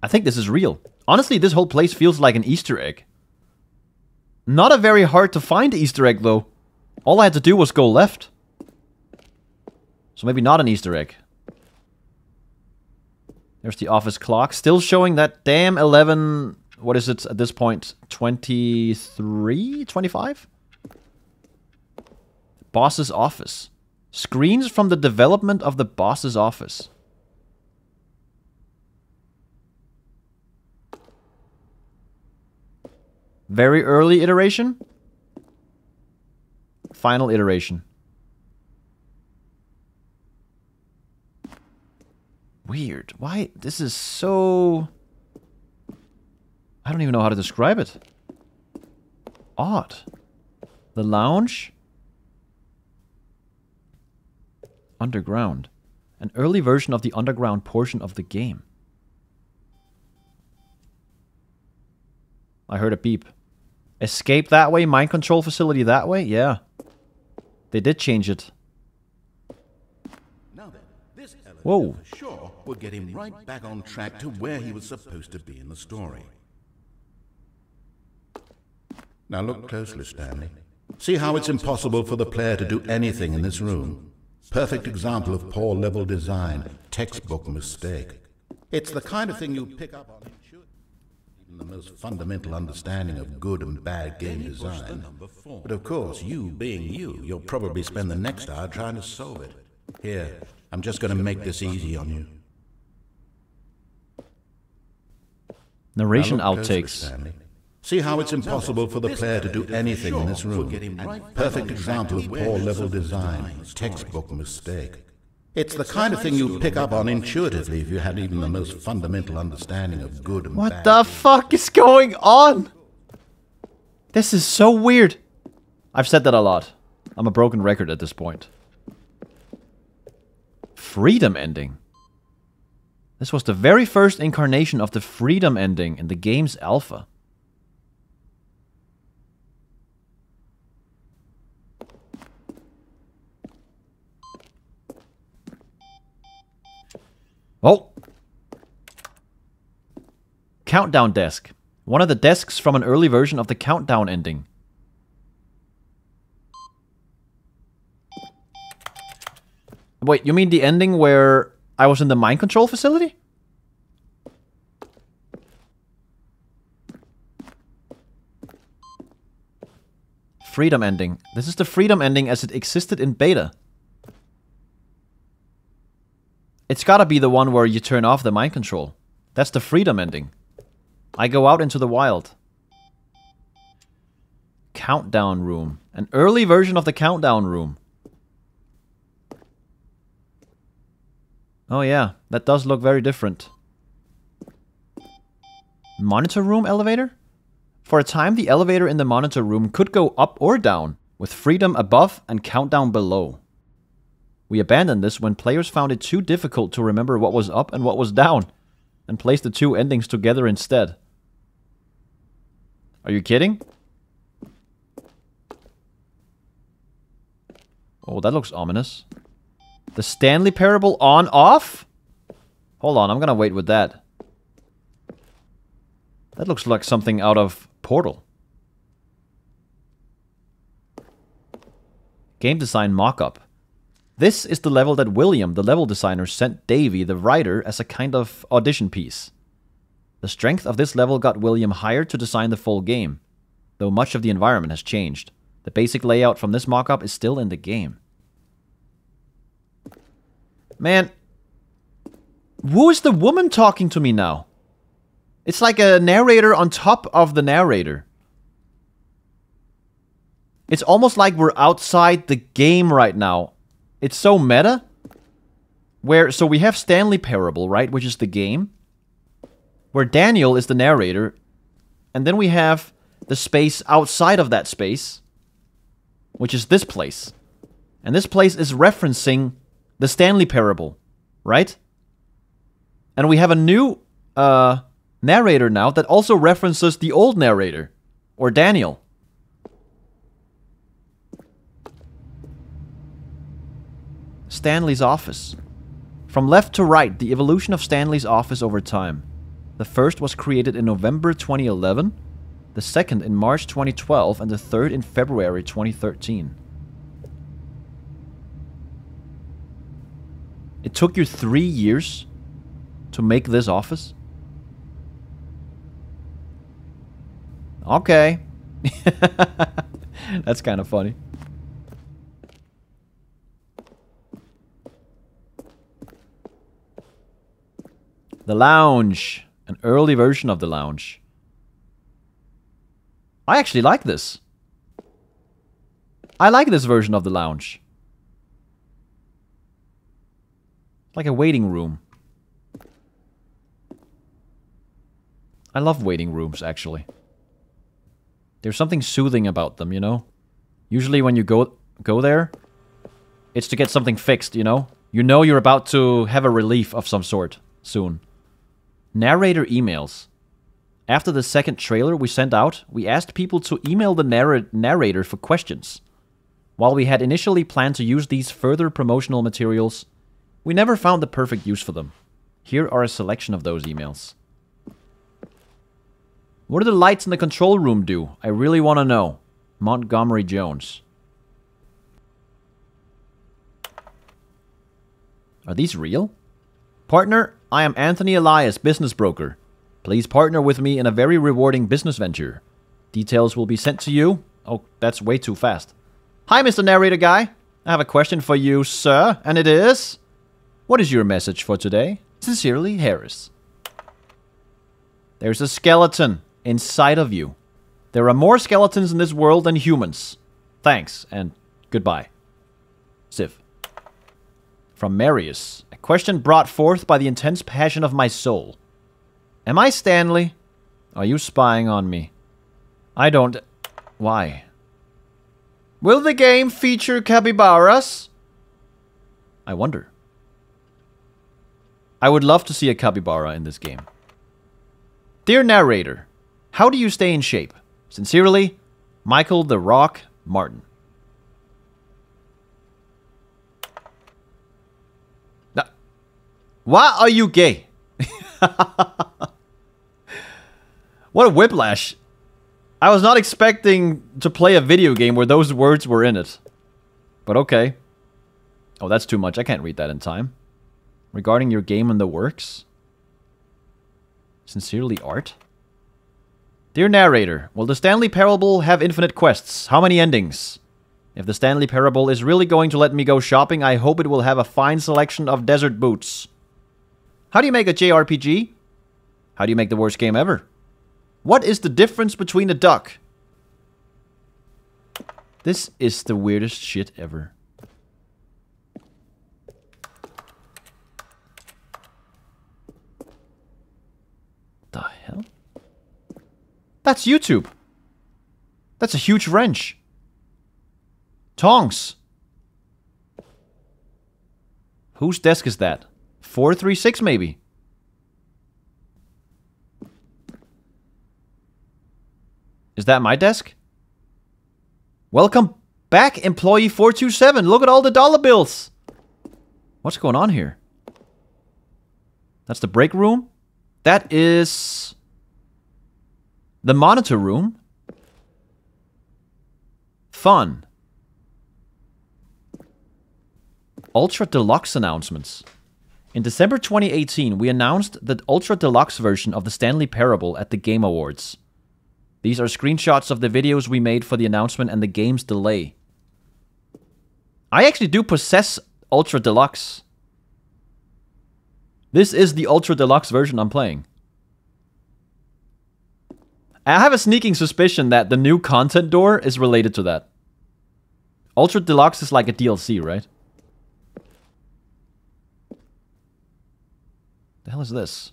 I think this is real. Honestly, this whole place feels like an Easter egg. Not a very hard to find Easter egg, though. All I had to do was go left. So maybe not an Easter egg. There's the office clock. Still showing that damn 11... What is it at this point? 23? 25? Boss's office. Screens from the development of the boss's office. Very early iteration. Final iteration. Weird. Why? This is so... I don't even know how to describe it. Odd. The lounge. Underground. An early version of the underground portion of the game. I heard a beep. Escape that way, mind control facility that way? Yeah. They did change it. Now then, this elevator Whoa. for sure would get him right back on track to where he was supposed to be in the story. Now look closely, Stanley. See how it's impossible for the player to do anything in this room? Perfect example of poor level design, textbook mistake. It's the kind of thing you pick up on even the most fundamental understanding of good and bad game design. But of course, you being you, you'll probably spend the next hour trying to solve it. Here, I'm just going to make this easy on you. Narration Now look closer, outtakes. Stanley. See how it's impossible for the player to do anything in this room. Perfect example of poor level design. Textbook mistake. It's the kind of thing you'd pick up on intuitively if you had even the most fundamental understanding of good and bad. What the fuck is going on? This is so weird. I've said that a lot. I'm a broken record at this point. Freedom ending. This was the very first incarnation of the freedom ending in the game's alpha. Oh! Countdown desk. One of the desks from an early version of the countdown ending. Wait, you mean the ending where I was in the mind control facility? Freedom ending. This is the freedom ending as it existed in beta. It's gotta be the one where you turn off the mind control. That's the freedom ending. I go out into the wild. Countdown room. An early version of the countdown room. Oh yeah, that does look very different. Monitor room elevator? For a time, the elevator in the monitor room could go up or down, with freedom above and countdown below. We abandoned this when players found it too difficult to remember what was up and what was down, and placed the two endings together instead. Are you kidding? Oh, that looks ominous. The Stanley Parable on off? Hold on, I'm gonna wait with that. That looks like something out of Portal. Game design mock-up. This is the level that William, the level designer, sent Davey, the writer, as a kind of audition piece. The strength of this level got William hired to design the full game, though much of the environment has changed. The basic layout from this mock-up is still in the game. Man, who is the woman talking to me now? It's like a narrator on top of the narrator. It's almost like we're outside the game right now. It's so meta. So we have Stanley Parable, right? Which is the game. Where Daniel is the narrator. And then we have the space outside of that space. Which is this place. And this place is referencing the Stanley Parable, right? And we have a new narrator now that also references the old narrator, or Daniel. Stanley's office. From left to right, the evolution of Stanley's office over time. The first was created in November 2011, the second in March 2012, and the third in February 2013. It took you 3 years to make this office? Okay. That's kind of funny. The lounge. An early version of the lounge. I actually like this. I like this version of the lounge. Like a waiting room. I love waiting rooms, actually. There's something soothing about them, you know? Usually when you go there, it's to get something fixed, you know? You know you're about to have a relief of some sort soon. Narrator emails. After the second trailer we sent out, we asked people to email the narrator for questions. While we had initially planned to use these further promotional materials, we never found the perfect use for them. Here are a selection of those emails. What do the lights in the control room do? I really want to know. Montgomery Jones. Are these real? Partner, I am Anthony Elias, business broker. Please partner with me in a very rewarding business venture. Details will be sent to you. Oh, that's way too fast. Hi, Mr. Narrator Guy. I have a question for you, sir, and it is... What is your message for today? Sincerely, Harris. There's a skeleton inside of you. There are more skeletons in this world than humans. Thanks, and goodbye. Civ. From Marius. A question brought forth by the intense passion of my soul. Am I Stanley? Are you spying on me? I don't... Why? Will the game feature capybaras? I wonder. I would love to see a capybara in this game. Dear narrator, how do you stay in shape? Sincerely, Michael the Rock Martin. Why are you gay? What a whiplash. I was not expecting to play a video game where those words were in it. But okay. Oh, that's too much. I can't read that in time. Regarding your game in the works? Sincerely, Art? Dear narrator, will the Stanley Parable have infinite quests? How many endings? If the Stanley Parable is really going to let me go shopping, I hope it will have a fine selection of desert boots. How do you make a JRPG? How do you make the worst game ever? What is the difference between a duck? This is the weirdest shit ever. The hell? That's YouTube. That's a huge wrench. Tongs. Whose desk is that? 436 maybe. Is that my desk? Welcome back, employee 427. Look at all the dollar bills. What's going on here? That's the break room. That is the monitor room. Fun. Ultra Deluxe announcements. In December 2018, we announced the Ultra Deluxe version of the Stanley Parable at the Game Awards. These are screenshots of the videos we made for the announcement and the game's delay. I actually do possess Ultra Deluxe. This is the Ultra Deluxe version I'm playing. I have a sneaking suspicion that the new content door is related to that. Ultra Deluxe is like a DLC, right? The hell is this?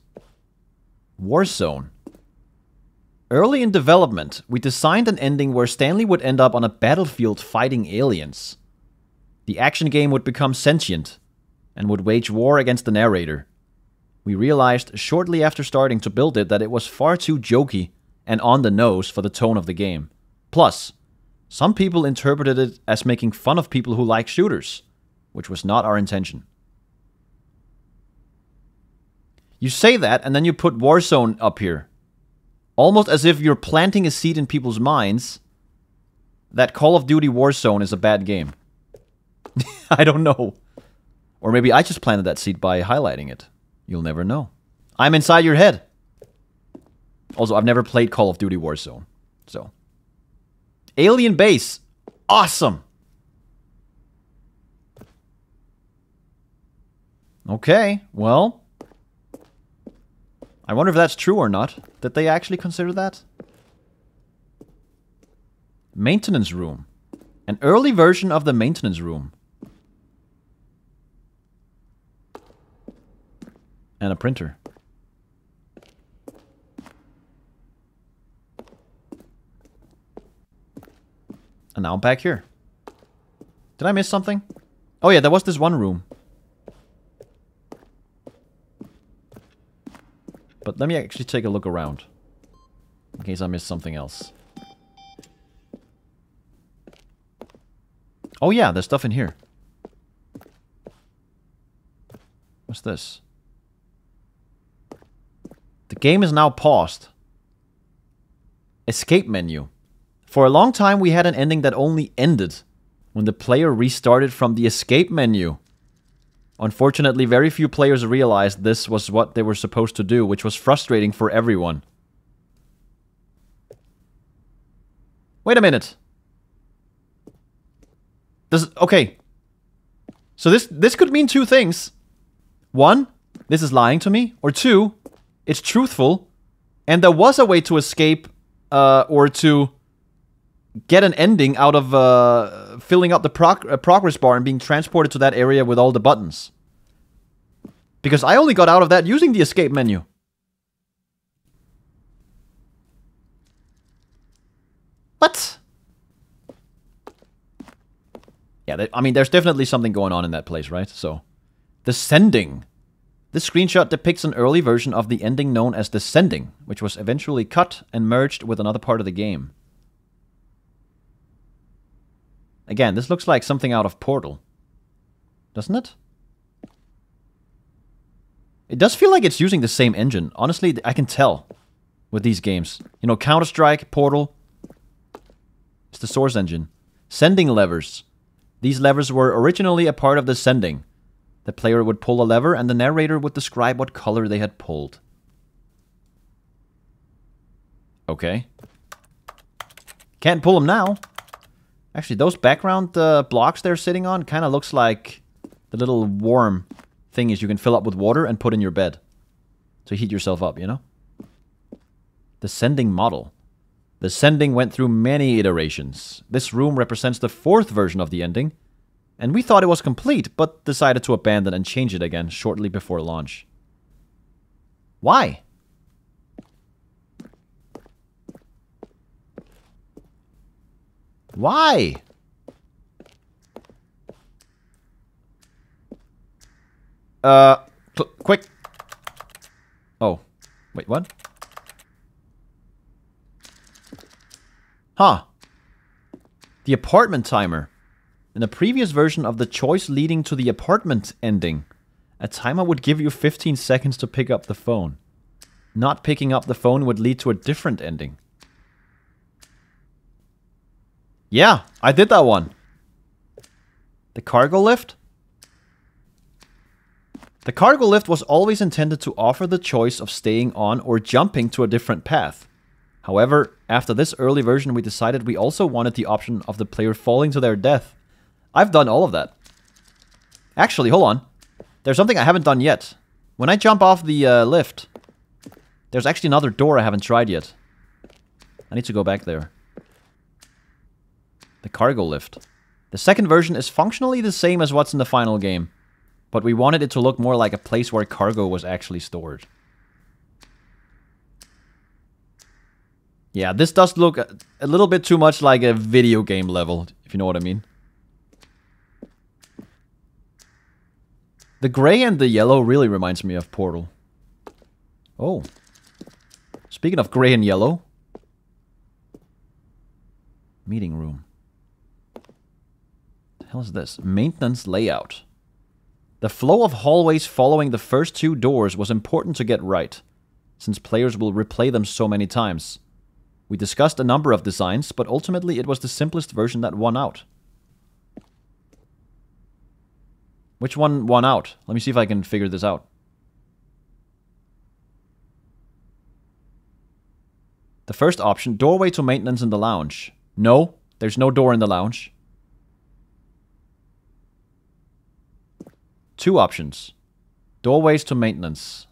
Warzone. Early in development, we designed an ending where Stanley would end up on a battlefield fighting aliens. The action game would become sentient and would wage war against the narrator. We realized shortly after starting to build it that it was far too jokey and on the nose for the tone of the game. Plus, some people interpreted it as making fun of people who like shooters, which was not our intention. You say that and then you put Warzone up here. Almost as if you're planting a seed in people's minds that Call of Duty Warzone is a bad game. I don't know. Or maybe I just planted that seed by highlighting it. You'll never know. I'm inside your head. Also, I've never played Call of Duty Warzone. So. Alien Base. Awesome. Okay, well. I wonder if that's true or not. Did they actually consider that? Maintenance room. An early version of the maintenance room. And a printer. And now I'm back here. Did I miss something? Oh yeah, there was this one room. But let me actually take a look around. In case I missed something else. Oh yeah, there's stuff in here. What's this? The game is now paused. Escape menu. For a long time we had an ending that only ended when the player restarted from the escape menu. Unfortunately, very few players realized this was what they were supposed to do, which was frustrating for everyone. Wait a minute. Okay. So this could mean two things. One, this is lying to me. Or two, it's truthful. And there was a way to escape or to get an ending out of filling up the progress bar and being transported to that area with all the buttons. Because I only got out of that using the escape menu. What? Yeah, I mean, there's definitely something going on in that place, right? So, Descending. This screenshot depicts an early version of the ending known as Descending, which was eventually cut and merged with another part of the game. Again, this looks like something out of Portal. Doesn't it? It does feel like it's using the same engine. Honestly, I can tell with these games. You know, Counter-Strike, Portal. It's the source engine. Sending levers. These levers were originally a part of the sending. The player would pull a lever and the narrator would describe what color they had pulled. Okay. Can't pull them now. Actually, those background blocks they're sitting on kind of looks like the little worm thingies you can fill up with water and put in your bed. To heat yourself up, you know? The sending model. The sending went through many iterations. This room represents the 4th version of the ending, and we thought it was complete, but decided to abandon and change it again shortly before launch. Why? Why? Quick. Oh. Wait, what? Huh. The apartment timer. In the previous version of the choice leading to the apartment ending, a timer would give you 15 seconds to pick up the phone. Not picking up the phone would lead to a different ending. Yeah, I did that one. The cargo lift? The cargo lift was always intended to offer the choice of staying on or jumping to a different path. However, after this early version, we decided we also wanted the option of the player falling to their death. I've done all of that. Actually, hold on. There's something I haven't done yet. When I jump off the lift, there's actually another door I haven't tried yet. I need to go back there. The cargo lift. The second version is functionally the same as what's in the final game, but we wanted it to look more like a place where cargo was actually stored. Yeah, this does look a little bit too much like a video game level, if you know what I mean. The gray and the yellow really reminds me of Portal. Oh. Speaking of gray and yellow. Meeting room. What the hell is this? Maintenance layout. The flow of hallways following the first 2 doors was important to get right, since players will replay them so many times. We discussed a number of designs, but ultimately it was the simplest version that won out. Which one won out? Let me see if I can figure this out. The first option, doorway to maintenance in the lounge. No, there's no door in the lounge. 2 options. Doorways to maintenance.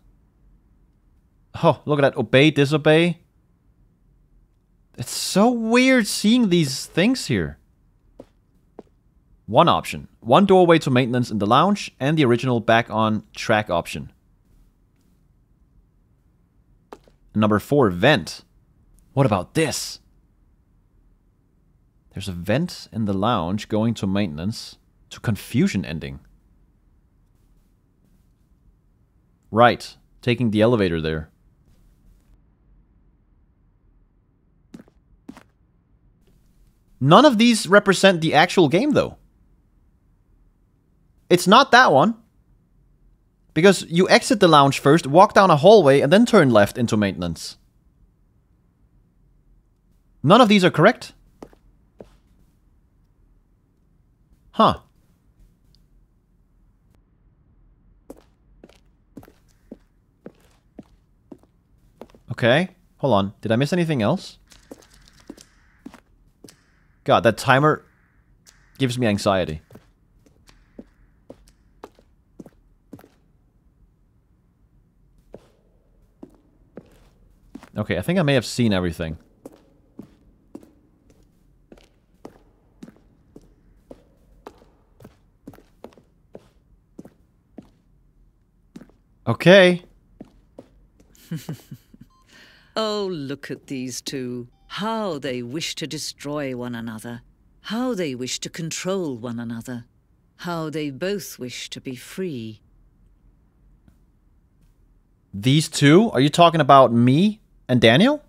Oh, look at that. Obey, disobey. It's so weird seeing these things here. 1 option. 1 doorway to maintenance in the lounge and the original back on track option. Number 4, vent. What about this? There's a vent in the lounge going to maintenance to confusion ending. Right. Taking the elevator there. None of these represent the actual game, though. It's not that one. Because you exit the lounge first, walk down a hallway, and then turn left into maintenance. None of these are correct. Huh. Okay. Hold on. Did I miss anything else? God, that timer gives me anxiety. Okay, I think I may have seen everything. Okay. Oh, look at these two. How they wish to destroy one another. How they wish to control one another. How they both wish to be free. These two? Are you talking about me and Daniel?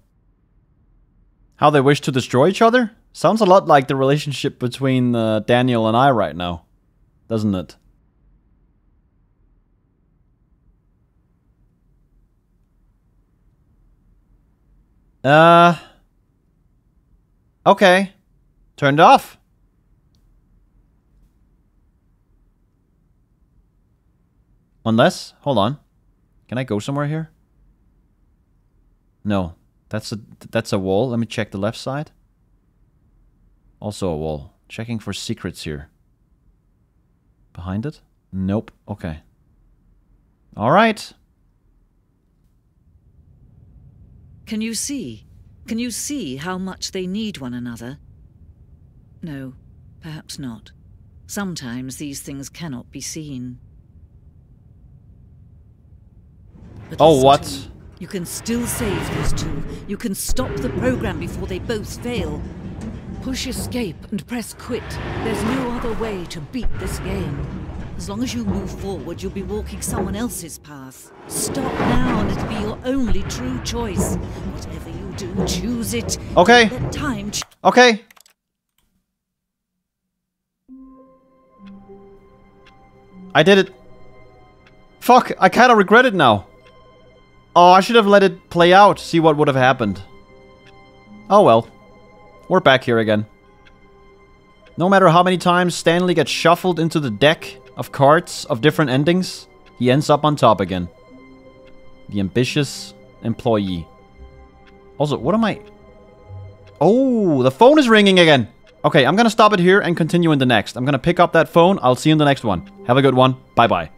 How they wish to destroy each other? Sounds a lot like the relationship between Daniel and I right now. Doesn't it? Okay. Turned off. Unless, hold on. Can I go somewhere here? No. That's a wall. Let me check the left side. Also a wall. Checking for secrets here. Behind it? Nope. Okay. Alright. Can you see? Can you see how much they need one another? No, perhaps not. Sometimes these things cannot be seen. But Oh, listen what? to me. You can still save these two. You can stop the program before they both fail. Push escape and press quit. There's no other way to beat this game. As long as you move forward, you'll be walking someone else's path. Stop now and it'll be your only true choice. Whatever you do, choose it. Okay. Let time Okay. I did it. Fuck, I kinda regret it now. Oh, I should have let it play out, see what would have happened. Oh well. We're back here again. No matter how many times Stanley gets shuffled into the deck of cards of different endings, he ends up on top again. The ambitious employee. Also, what am I... Oh, the phone is ringing again. Okay, I'm gonna stop it here and continue in the next. I'm gonna pick up that phone. I'll see you in the next one. Have a good one. Bye-bye.